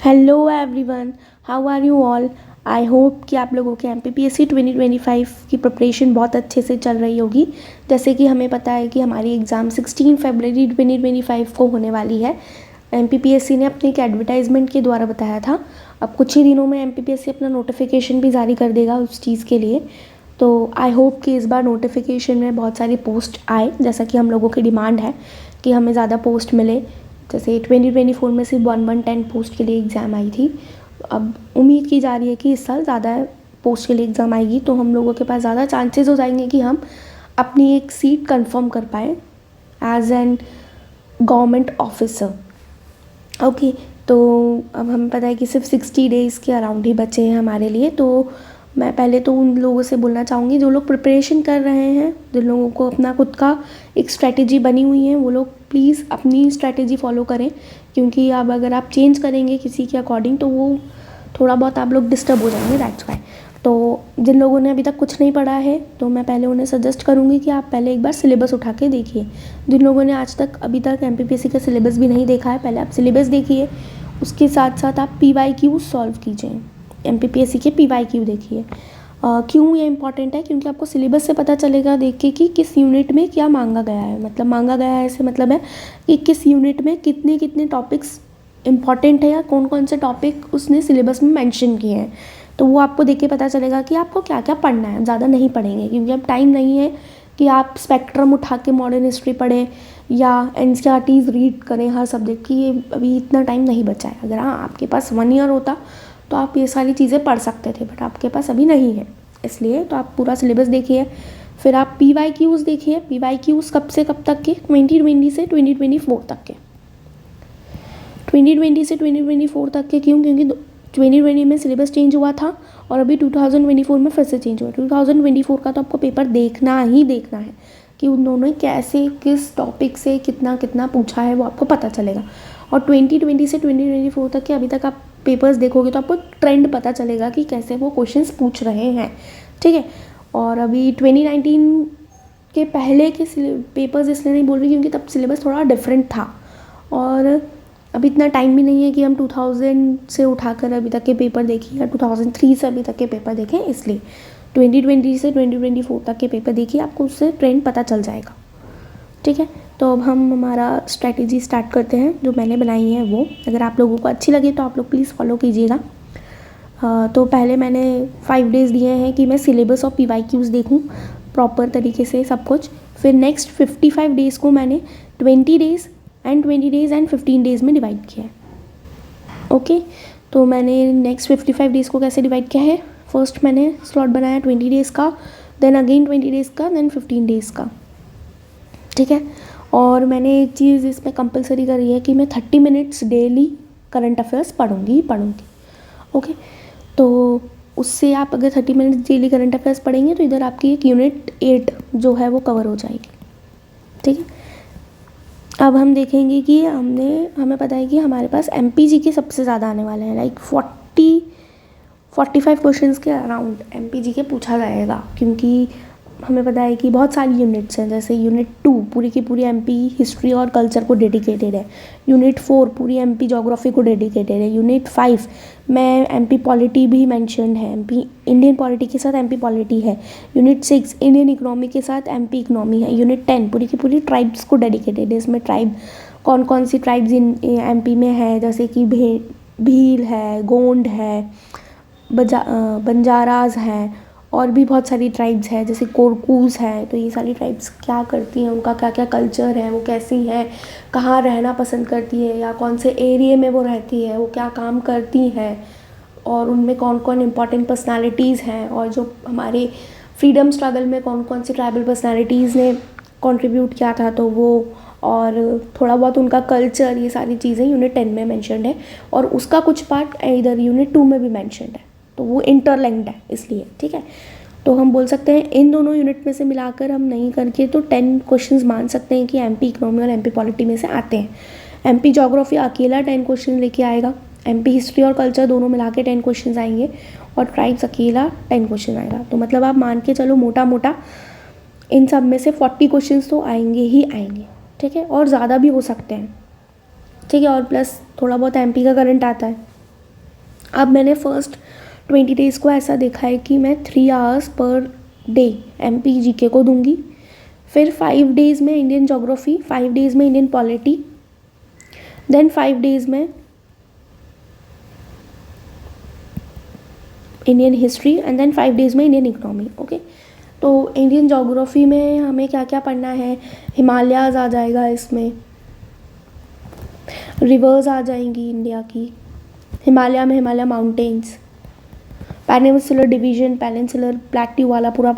Hello everyone, how are you all. I hope कि आप लोगों के MPPSC 2025 की प्रिपरेशन बहुत अच्छे से चल रही होगी। जैसे कि हमें पता है कि हमारी एग्ज़ाम 16 फरवरी 2025 को होने वाली है। MPPSC ने अपने एक एडवर्टाइजमेंट के द्वारा बताया था। अब कुछ ही दिनों में MPPSC अपना नोटिफिकेशन भी जारी कर देगा उस चीज़ के लिए। तो आई होप कि इस बार नोटिफिकेशन में बहुत सारी पोस्ट आए, जैसा कि हम लोगों की डिमांड है कि हमें ज़्यादा पोस्ट मिले। जैसे 2024 में सिर्फ 110 पोस्ट के लिए एग्ज़ाम आई थी। अब उम्मीद की जा रही है कि इस साल ज़्यादा पोस्ट के लिए एग्ज़ाम आएगी, तो हम लोगों के पास ज़्यादा चांसेस हो जाएंगे कि हम अपनी एक सीट कंफर्म कर पाएँ as an government officer. Okay, तो अब हमें पता है कि सिर्फ 60 डेज़ के अराउंड ही बचे हैं हमारे लिए। तो मैं पहले तो उन लोगों से बोलना चाहूँगी जो लोग प्रिपरेशन कर रहे हैं, जिन लोगों को अपना खुद का एक स्ट्रैटेजी बनी हुई है, वो लोग प्लीज़ अपनी स्ट्रैटेजी फॉलो करें। क्योंकि अब अगर आप चेंज करेंगे किसी के अकॉर्डिंग तो वो थोड़ा बहुत आप लोग डिस्टर्ब हो जाएंगे, दैट्स वाई। तो जिन लोगों ने अभी तक कुछ नहीं पढ़ा है तो मैं पहले उन्हें सजेस्ट करूँगी कि आप पहले एक बार सिलेबस उठा के देखिए। जिन लोगों ने आज तक अभी तक MPPSC का सिलेबस भी नहीं देखा है, पहले आप सिलेबस देखिए। उसके साथ साथ आप PYQ सॉल्व कीजिए, MPPSC के PYQ देखिए। क्यों ये इंपॉर्टेंट है? क्योंकि आपको सिलेबस से पता चलेगा देख के कि किस यूनिट में क्या मांगा गया है। मतलब मांगा गया है ऐसे मतलब है कि किस यूनिट में कितने कितने टॉपिक्स इंपॉर्टेंट है या कौन कौन से टॉपिक उसने सिलेबस में मेंशन किए हैं। तो वो आपको देख के पता चलेगा कि आपको क्या क्या पढ़ना है। ज़्यादा नहीं पढ़ेंगे क्योंकि अब टाइम नहीं है कि आप स्पेक्ट्रम उठा के मॉडर्न हिस्ट्री पढ़ें या NCERTs रीड करें हर सब्जेक्ट की। ये अभी इतना टाइम नहीं बचा है। अगर हाँ आपके पास 1 ईयर होता तो आप ये सारी चीज़ें पढ़ सकते थे, बट आपके पास अभी नहीं है, इसलिए तो आप पूरा सिलेबस देखिए। फिर आप PYQs देखिए। PYQs कब से कब तक के? 2020 से 2024 तक के। 2020 से 2024 तक के क्यों? क्योंकि 2020 में सिलेबस चेंज हुआ था और अभी 2024 में फिर से चेंज हुआ। 2024 का तो आपको पेपर देखना ही देखना है कि उन दोनों ने कैसे किस टॉपिक से कितना कितना पूछा है, वो आपको पता चलेगा। और 2020 से 2024 तक के अभी तक आप पेपर्स देखोगे तो आपको ट्रेंड पता चलेगा कि कैसे वो क्वेश्चंस पूछ रहे हैं, ठीक है। और अभी 2019 के पहले के पेपर्स इसलिए नहीं बोल रही क्योंकि तब सिलेबस थोड़ा डिफरेंट था और अभी इतना टाइम भी नहीं है कि हम 2000 से उठाकर अभी तक के पेपर देखें या 2003 से अभी तक के पेपर देखें। इसलिए 2020 से 2024 तक के पेपर देखिए, आपको उससे ट्रेंड पता चल जाएगा, ठीक है। तो अब हम हमारा स्ट्रैटेजी स्टार्ट करते हैं जो मैंने बनाई है वो। अगर आप लोगों को अच्छी लगे तो आप लोग प्लीज़ फॉलो कीजिएगा। तो पहले मैंने 5 डेज़ दिए हैं कि मैं सिलेबस और PYQs देखूं प्रॉपर तरीके से सब कुछ। फिर नेक्स्ट 55 डेज़ को मैंने 20 डेज़ एंड 15 डेज़ में डिवाइड किया है। ओके, तो मैंने नेक्स्ट 55 डेज़ को कैसे डिवाइड किया है? फर्स्ट मैंने स्लॉट बनाया 20 डेज़ का, देन अगेन 20 डेज़ का, देन 15 डेज़ का, ठीक है। और मैंने एक चीज़ इसमें कंपलसरी करी है कि मैं 30 मिनट्स डेली करंट अफेयर्स पढ़ूंगी। ओके, तो उससे आप अगर 30 मिनट्स डेली करंट अफेयर्स पढ़ेंगे तो इधर आपकी एक यूनिट 8 जो है वो कवर हो जाएगी, ठीक है। अब हम देखेंगे कि हमें पता है कि हमारे पास MPG के सबसे ज़्यादा आने वाले हैं, लाइक 45 क्वेश्चंस के अराउंड MPG के पूछा जाएगा। क्योंकि हमें पता है कि बहुत सारी यूनिट्स हैं, जैसे यूनिट 2 पूरी की पूरी MP हिस्ट्री और कल्चर को डेडिकेटेड है। यूनिट 4 पूरी MP ज्योग्राफी को डेडिकेटेड है। यूनिट 5 में MP पॉलिटी भी मैंशनड है, MP इंडियन पॉलिटी के साथ MP पॉलिटी है। यूनिट 6 इंडियन इकोनॉमी के साथ MP इकोनॉमी है। यूनिट 10 पूरी की पूरी ट्राइब्स को डेडिकेटेड है। इसमें ट्राइब कौन कौन सी ट्राइब्स MP में है, जैसे कि भील है, गोंड है, बंजाराज हैं और भी बहुत सारी ट्राइब्स हैं, जैसे कोरकूज हैं। तो ये सारी ट्राइब्स क्या करती हैं, उनका क्या क्या कल्चर है, वो कैसी हैं, कहाँ रहना पसंद करती है या कौन से एरिया में वो रहती है, वो क्या काम करती हैं और उनमें कौन कौन इम्पॉर्टेंट पर्सनालिटीज़ हैं और जो हमारे फ्रीडम स्ट्रगल में कौन कौन सी ट्राइबल पर्सनालिटीज़ ने कंट्रीब्यूट किया था, तो वो और थोड़ा बहुत उनका कल्चर, ये सारी चीज़ें यूनिट 10 में मेंशन्ड है। और उसका कुछ पार्ट इधर यूनिट 2 में भी मेंशन्ड है, तो वो इंटरलिंक्ड है इसलिए, ठीक है। तो हम बोल सकते हैं इन दोनों यूनिट में से मिलाकर हम नहीं करके तो 10 क्वेश्चंस मान सकते हैं कि MP इकोनॉमी और MP पॉलिटी में से आते हैं। MP ज्योग्राफी अकेला 10 क्वेश्चन लेके आएगा, MP हिस्ट्री और कल्चर दोनों मिला के 10 क्वेश्चन आएंगे और ट्राइब्स अकेला 10 क्वेश्चन आएगा। तो मतलब आप मान के चलो मोटा मोटा इन सब में से 40 क्वेश्चन तो आएंगे ही आएंगे, ठीक है। और ज़्यादा भी हो सकते हैं, ठीक है। और प्लस थोड़ा बहुत MP का करंट आता है, अब मैंने फर्स्ट 20 डेज़ को ऐसा देखा है कि मैं 3 आवर्स पर डे MPGK को दूंगी, फिर 5 डेज़ में इंडियन जोग्राफ़ी, 5 डेज़ में इंडियन पॉलिटी, देन 5 डेज़ में Indian history and then 5 days में इंडियन इकोनॉमी। ओके, तो इंडियन जोग्राफ़ी में हमें क्या क्या पढ़ना है, हिमालयाज़ आ जाएगा, इसमें रिवर्स आ जाएंगी इंडिया की, हिमालय में Himalaya mountains, peninsular division, peninsular plateau वाला पूरा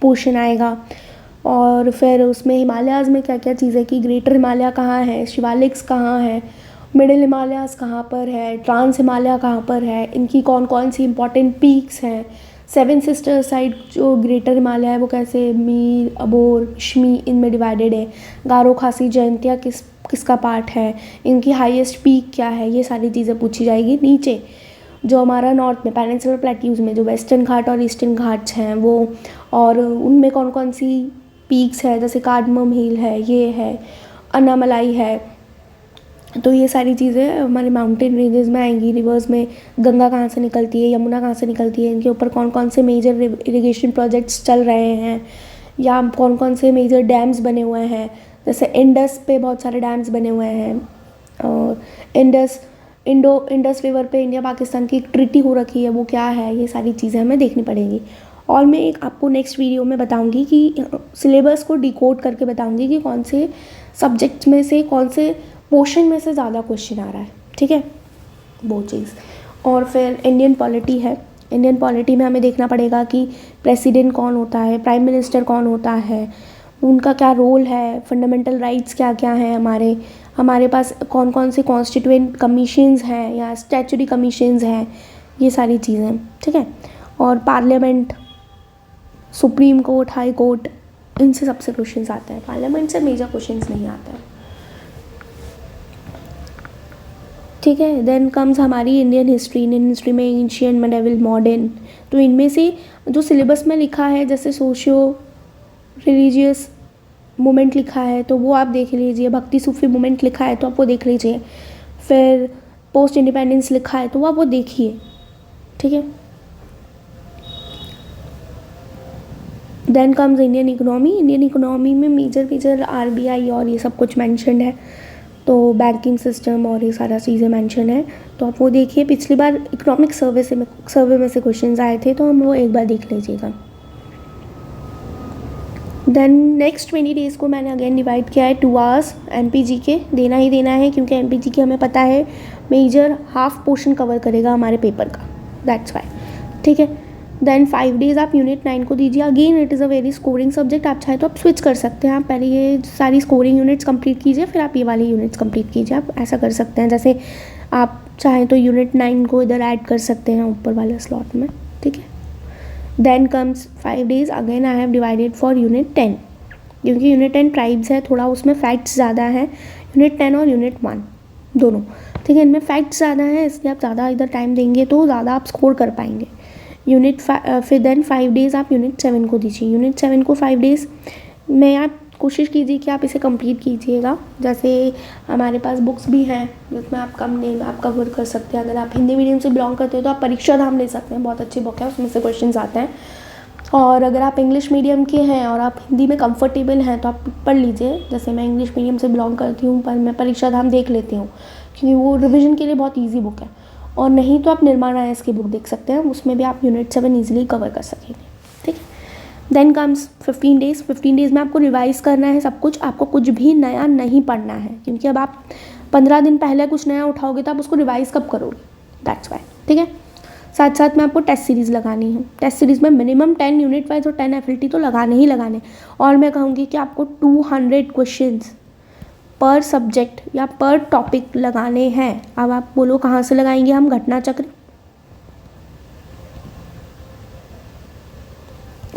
पोर्शन आएगा, और फिर उसमें हिमालयाज़ में क्या क्या चीज़ें कि ग्रेटर हिमालय कहाँ है, शिवालिक्स कहाँ है, मिडिल हिमालयाज़ कहाँ पर है, ट्रांस हिमालय कहाँ पर है, इनकी कौन कौन सी इंपॉर्टेंट पीक्स हैं, 7 सिस्टर साइड जो ग्रेटर हिमालय है वो कैसे मीर, अबोर, पश्चिमी इनमें डिवाइडेड है, गारो, खासी, जयंतिया किसका पार्ट है, इनकी हाईएस्ट पीक क्या है, ये सारी चीज़ें पूछी जाएगी। नीचे जो हमारा नॉर्थ में पेनिनसुलर प्लेट्यूज़ में जो वेस्टर्न घाट और ईस्टर्न घाट्स हैं वो, और उनमें कौन कौन सी पीक्स है, जैसे कार्डमम हिल है, ये है, अन्नामलाई है, तो ये सारी चीज़ें हमारे माउंटेन रेंजेस में आएंगी। रिवर्स में गंगा कहाँ से निकलती है, यमुना कहाँ से निकलती है, इनके ऊपर कौन कौन से मेजर इरिगेशन प्रोजेक्ट्स चल रहे हैं, या कौन कौन से मेजर डैम्स बने हुए हैं, जैसे इंडस पे बहुत सारे डैम्स बने हुए हैं, और इंडस रिवर पे इंडिया पाकिस्तान की एक ट्रीटी हो रखी है, वो क्या है, ये सारी चीज़ें हमें देखनी पड़ेंगी। और मैं एक आपको नेक्स्ट वीडियो में बताऊंगी कि सिलेबस को डिकोड करके बताऊंगी कि कौन से सब्जेक्ट्स में से कौन से पोर्शन में से ज़्यादा क्वेश्चन आ रहा है, ठीक है, वो चीज़। और फिर इंडियन पॉलिटी है, इंडियन पॉलिटी में हमें देखना पड़ेगा कि प्रेसिडेंट कौन होता है, प्राइम मिनिस्टर कौन होता है, उनका क्या रोल है, फंडामेंटल राइट्स क्या क्या हैं, हमारे पास कौन कौन से कॉन्स्टिट्यूएंट कमीशंस हैं या स्टैचुरी कमीशंस हैं, ये सारी चीज़ें, ठीक है। और parliament, supreme court, high court, इनसे सबसे क्वेश्चंस आते हैं, पार्लियामेंट से मेजर क्वेश्चंस नहीं आते हैं, ठीक है। देन कम्स हमारी इंडियन हिस्ट्री, इंडियन हिस्ट्री में एंशिएंट, मिडिवल, मॉडर्न, तो इनमें से जो सिलेबस में लिखा है, जैसे सोशियो रिलीजियस मूवमेंट लिखा है तो वो आप देख लीजिए, भक्ति सूफी मूवमेंट लिखा है तो आप वो देख लीजिए, फिर पोस्ट इंडिपेंडेंस लिखा है तो आप वो देखिए, ठीक है। Then comes Indian economy, Indian economy में मेजर RBI और ये सब कुछ मैंशनड है, तो बैंकिंग सिस्टम और ये सारा चीज़ें मेंशन है, तो आप वो देखिए। पिछली बार इकोनॉमिक सर्वे में से क्वेश्चंस आए थे तो हम वो एक बार देख लीजिएगा। देन नेक्स्ट 20 डेज़ को मैंने अगेन डिवाइड किया है 2 आवर्स, MPGK देना ही देना है, क्योंकि MPGK हमें पता है मेजर हाफ पोर्शन कवर करेगा हमारे पेपर का, दैट्स वाई, ठीक है। देन 5 डेज़ आप यूनिट 9 को दीजिए, again it is a very scoring subject, आप चाहे तो आप स्विच कर सकते हैं, आप पहले ये सारी स्कोरिंग यूनिट्स कंप्लीट कीजिए, फिर आप ये वाली यूनिट्स कंप्लीट कीजिए, आप ऐसा कर सकते हैं। जैसे आप चाहें तो यूनिट 9 को इधर ऐड कर सकते हैं ऊपर वाले स्लॉट में, ठीक है। Then comes 5 days, again I have divided for unit 10, क्योंकि यूनिट 10 ट्राइब्स है, थोड़ा उसमें फैक्ट्स ज़्यादा है, यूनिट 10 और यूनिट 1 दोनों, ठीक है, इनमें फैक्ट्स ज़्यादा है, इसलिए आप ज़्यादा इधर टाइम देंगे तो ज़्यादा आप स्कोर कर पाएंगे। फिर देन 5 डेज़ आप यूनिट 7 को दीजिए, यूनिट 7 को 5 डेज़ में आप कोशिश कीजिए कि आप इसे कंप्लीट कीजिएगा। जैसे हमारे पास बुक्स भी हैं जिसमें आप कम नेम आप कवर कर सकते हैं, अगर आप हिंदी मीडियम से बिलोंग करते हो तो आप परीक्षा धाम ले सकते हैं, बहुत अच्छी बुक है, उसमें से क्वेश्चन आते हैं। और अगर आप इंग्लिश मीडियम के हैं और आप हिंदी में कंफर्टेबल हैं तो आप पढ़ लीजिए, जैसे मैं इंग्लिश मीडियम से बिलोंग करती हूँ पर मैं परीक्षा धाम देख लेती हूँ, क्योंकि वो रिवीजन के लिए बहुत ईजी बुक है। और नहीं तो आप निर्माण IAS की बुक देख सकते हैं, उसमें भी आप यूनिट 7 ईजिली कवर कर सकेंगे, ठीक है। देन कम्स 15 डेज़, 15 डेज़ में आपको रिवाइज़ करना है सब कुछ, आपको कुछ भी नया नहीं पढ़ना है, क्योंकि अब आप 15 दिन पहले कुछ नया उठाओगे तो आप उसको रिवाइज़ कब करोगे, दैट्स वाई, ठीक है। साथ साथ में आपको टेस्ट सीरीज़ लगानी है, टेस्ट सीरीज़ में मिनिमम 10 यूनिट वाइज और 10 FLT तो लगाने ही लगाने, और मैं कहूँगी कि आपको 200 क्वेश्चंस पर सब्जेक्ट या पर टॉपिक लगाने हैं। अब आप बोलो कहाँ से लगाएंगे हम, घटना चक्र,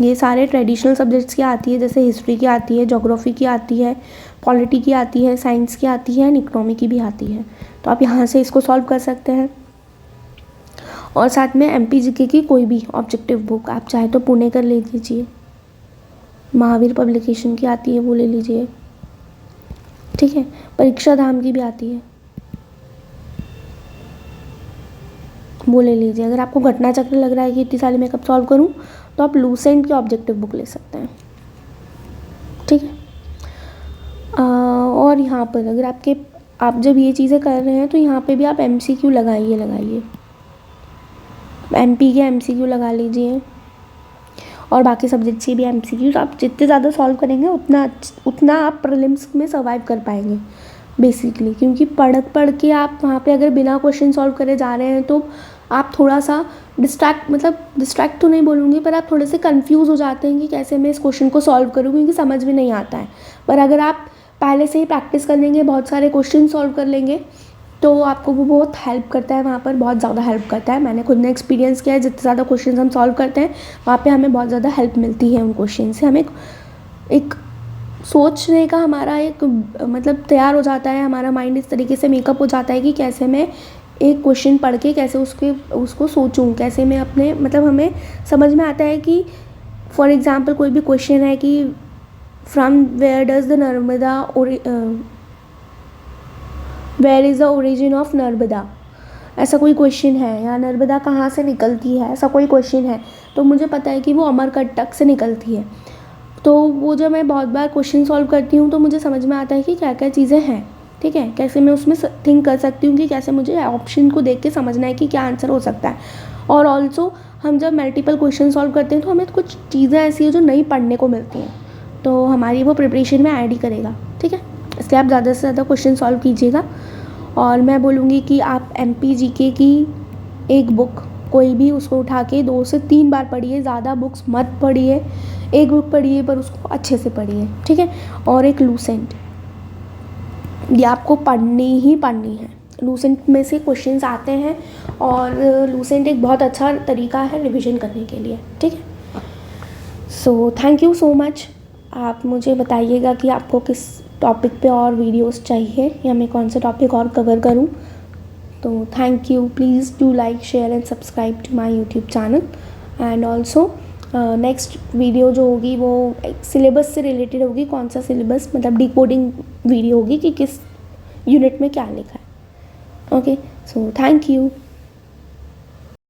ये सारे ट्रेडिशनल सब्जेक्ट्स की आती है, जैसे हिस्ट्री की आती है, ज्योग्राफी की आती है, पॉलिटी की आती है, साइंस की आती है एंड इकोनॉमी की भी आती है, तो आप यहाँ से इसको सॉल्व कर सकते हैं। और साथ में MPGK की कोई भी ऑब्जेक्टिव बुक आप चाहे तो पुणे कर ले लीजिए, महावीर पब्लिकेशन की आती है वो ले लीजिए, ठीक है। परीक्षा धाम की भी आती है, वो ले लीजिए। अगर आपको घटना चक्र लग रहा है कि इतनी सारी मैं कब सॉल्व करूँ, तो आप लूसेंट की ऑब्जेक्टिव बुक ले सकते हैं, ठीक है। और यहाँ पर अगर आप जब ये चीज़ें कर रहे हैं तो यहाँ पे भी आप MCQ लगाइए, MP के MCQ लगा लीजिए, और बाकी सब्जेक्ट्स के भी MCQ। आप जितने ज़्यादा सॉल्व करेंगे उतना आप प्रीलिम्स में सर्वाइव कर पाएंगे बेसिकली, क्योंकि पढ़ के आप वहाँ पे अगर बिना क्वेश्चन सॉल्व करे जा रहे हैं तो आप थोड़ा सा डिस्ट्रैक्ट तो नहीं बोलूँगी, पर आप थोड़े से कंफ्यूज हो जाते हैं कि कैसे मैं इस क्वेश्चन को सॉल्व करूँ, क्योंकि समझ में नहीं आता है। पर अगर आप पहले से ही प्रैक्टिस कर लेंगे, बहुत सारे क्वेश्चन सॉल्व कर लेंगे, तो आपको वो बहुत हेल्प करता है, वहाँ पर बहुत ज़्यादा हेल्प करता है। मैंने खुद ने एक्सपीरियंस किया है, जितने ज़्यादा क्वेश्चन हम सॉल्व करते हैं वहाँ पे हमें बहुत ज़्यादा हेल्प मिलती है उन क्वेश्चन से। हमें एक सोचने का हमारा एक मतलब तैयार हो जाता है, हमारा माइंड इस तरीके से मेकअप हो जाता है कि कैसे मैं एक क्वेश्चन पढ़ के कैसे उसको सोचूं, कैसे मैं अपने मतलब हमें समझ में आता है कि फॉर एग्ज़ाम्पल कोई भी क्वेश्चन है कि from where does the Narmada where is the origin of Narmada, ऐसा कोई क्वेश्चन है, या नर्मदा कहाँ से निकलती है, ऐसा कोई क्वेश्चन है, तो मुझे पता है कि वो अमरकंटक से निकलती है। तो वो जब मैं बहुत बार क्वेश्चन सॉल्व करती हूँ तो मुझे समझ में आता है कि क्या क्या चीज़ें हैं, ठीक है, कैसे मैं उसमें थिंक कर सकती हूँ कि कैसे मुझे ऑप्शन को देख के समझना है कि क्या आंसर हो सकता है। और ऑल्सो हम जब मल्टीपल क्वेश्चन सॉल्व करते हैं तो हमें कुछ चीज़ें ऐसी हैं जो नहीं पढ़ने को मिलती हैं, तो हमारी वो प्रिपरेशन में ऐड ही करेगा, ठीक है। इसलिए आप ज़्यादा से ज़्यादा क्वेश्चन सॉल्व कीजिएगा। और मैं बोलूँगी कि आप MP GK की एक बुक कोई भी उसको उठा के 2 से 3 बार पढ़िए, ज़्यादा बुक्स मत पढ़िए, एक बुक पढ़िए पर उसको अच्छे से पढ़िए, ठीक है। और एक लूसेंट, ये आपको पढ़नी है। लूसेंट में से क्वेश्चंस आते हैं और लूसेंट एक बहुत अच्छा तरीका है रिवीजन करने के लिए, ठीक है। So thank you so much. आप मुझे बताइएगा कि आपको किस टॉपिक पे और वीडियोस चाहिए या मैं कौन सा टॉपिक और कवर करूं। तो thank you, please do like, share and subscribe to my YouTube channel. And also next video जो होगी वो सिलेबस से रिलेटेड होगी। कौन सा सिलेबस, मतलब डिकोडिंग वीडियो होगी कि किस यूनिट में क्या लिखा है। Okay, so thank you.